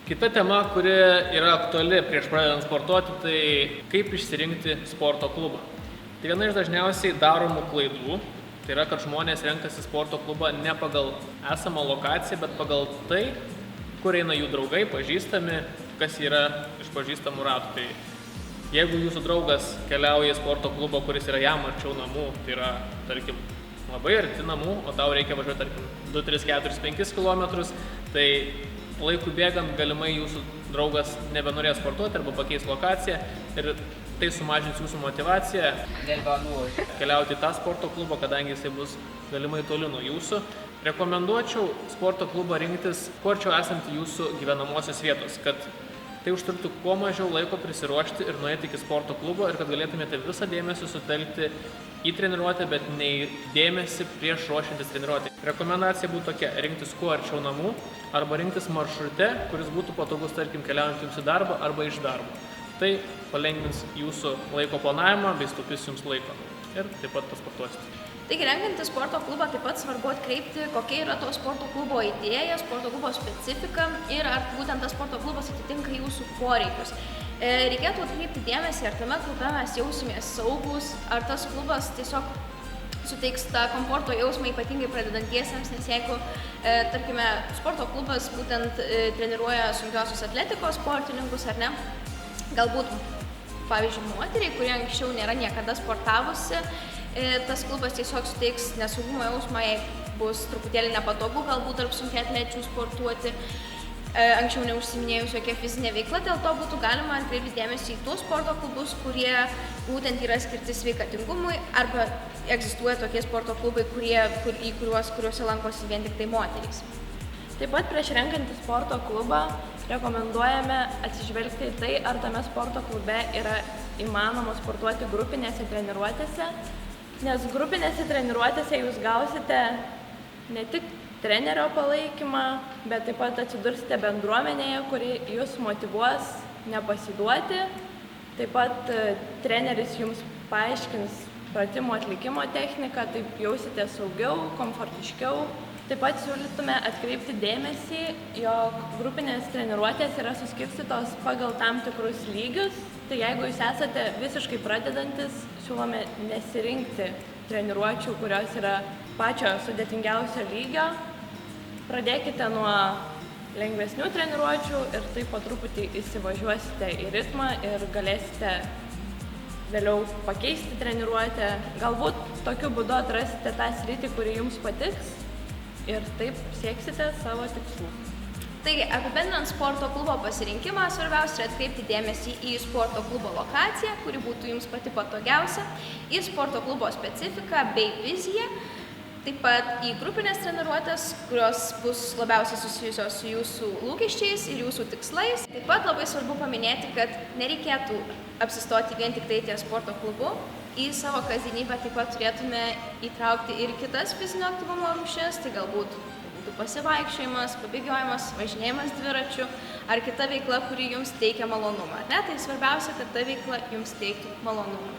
Kita tema, kuri yra aktuali prieš pradedant sportuoti, tai kaip išsirinkti sporto klubą. Tai viena iš dažniausiai daromų klaidų, tai yra, kad žmonės renkasi sporto klubą ne pagal esamą lokaciją, bet pagal tai, kur eina jų draugai, pažįstami, kas yra iš pažįstamų ratų. Tai jeigu jūsų draugas keliauja į sporto klubą, kuris yra jam arčiau namų, tai yra, tarkim, labai arti namų, o tau reikia važiuoti, tarkim, 2, 3, 4, 5 km, tai laikų bėgant galimai jūsų draugas nebenorės sportuoti arba pakeis lokaciją ir tai sumažins jūsų motyvaciją keliauti į tą sporto klubą, kadangi jisai bus galimai toli nuo jūsų. Rekomenduočiau sporto klubą rinktis kuo arčiau esantį jūsų gyvenamosios vietos, kad tai užtruktų kuo mažiau laiko prisiruošti ir nueiti iki sporto klubo ir kad galėtumėte visą dėmesį sutelkti į treniruotę, bet ne į dėmesį prieš ruošiantis treniruotę. Rekomendacija būtų tokia: rinktis kuo arčiau namų arba rinktis maršrute, kuris būtų patogus, tarkim, keliaujant jums į darbą arba iš darbo. Tai palengvins jūsų laiko planavimą bei sutaupys jums laiko ir taip pat pasportuosite. Taigi, renkantis sporto klubą, taip pat svarbu atkreipti, kokia yra to sporto klubo idėja, sporto klubo specifika ir ar būtent tas sporto klubas atitinka jūsų poreikius. Reikėtų atkreipti dėmesį, ar tame klube mes jausimės saugus, ar tas klubas tiesiog suteiks tą komforto jausmą, ypatingai pradedantiesiems, nes jeigu, tarkime, sporto klubas būtent treniruoja sunkiosios atletikos sportininkus, ar ne, galbūt, pavyzdžiui, moteriai, kurie anksčiau nėra niekada sportavusi, tas klubas tiesiog suteiks nesaugumo jausmą, jei bus truputėlį nepatogu galbūt tarp sunkiaatlečių sportuoti, anksčiau neužsiminėjus jokia fizinė veikla, dėl to būtų galima atkreipti dėmesį į tuos sporto klubus, kurie būtent yra skirti sveikatingumui, arba egzistuoja tokie sporto klubai, kuriuose lankosi vien tik tai moterys. Taip pat prieš renkantį sporto klubą rekomenduojame atsižvelgti į tai, ar tame sporto klube yra įmanoma sportuoti grupinėse treniruotėse, nes grupinėse treniruotėse jūs gausite ne tik trenerio palaikymą, bet taip pat atsidursite bendruomenėje, kuri jūs motyvuos nepasiduoti. Taip pat treneris jums paaiškins pratimų atlikimo techniką, taip jausite saugiau, komfortiškiau. Taip pat siūlytume atkreipti dėmesį, jog grupinės treniruotės yra suskirstytos pagal tam tikrus lygius. Tai jeigu jūs esate visiškai pradedantis, siūlome nesirinkti treniruočių, kurios yra pačio sudėtingiausio lygio. Pradėkite nuo lengvesnių treniruočių ir taip po truputį įsivažiuosite į ritmą ir galėsite vėliau pakeisti treniruotę. Galbūt tokiu būdu atrasite tą sritį, kuri jums patiks ir taip sieksite savo tikslų. Taigi, apibendrinant sporto klubo pasirinkimą, svarbiausia yra atkreipti dėmesį į sporto klubo lokaciją, kuri būtų jums pati patogiausia, į sporto klubo specifiką bei viziją, taip pat į grupinės treniruotės, kurios bus labiausiai susijusios su jūsų lūkesčiais ir jūsų tikslais. Taip pat labai svarbu paminėti, kad nereikėtų apsistoti vien tik tai ties sporto klubu. Į savo kasdienybę taip pat turėtume įtraukti ir kitas fizinio aktyvumo rūšis, tai galbūt pasivaikščiojimas, pabėgiojimas, važinėjimas dviračiu ar kita veikla, kuri jums teikia malonumą. Tai svarbiausia, kad ta veikla jums teiktų malonumą.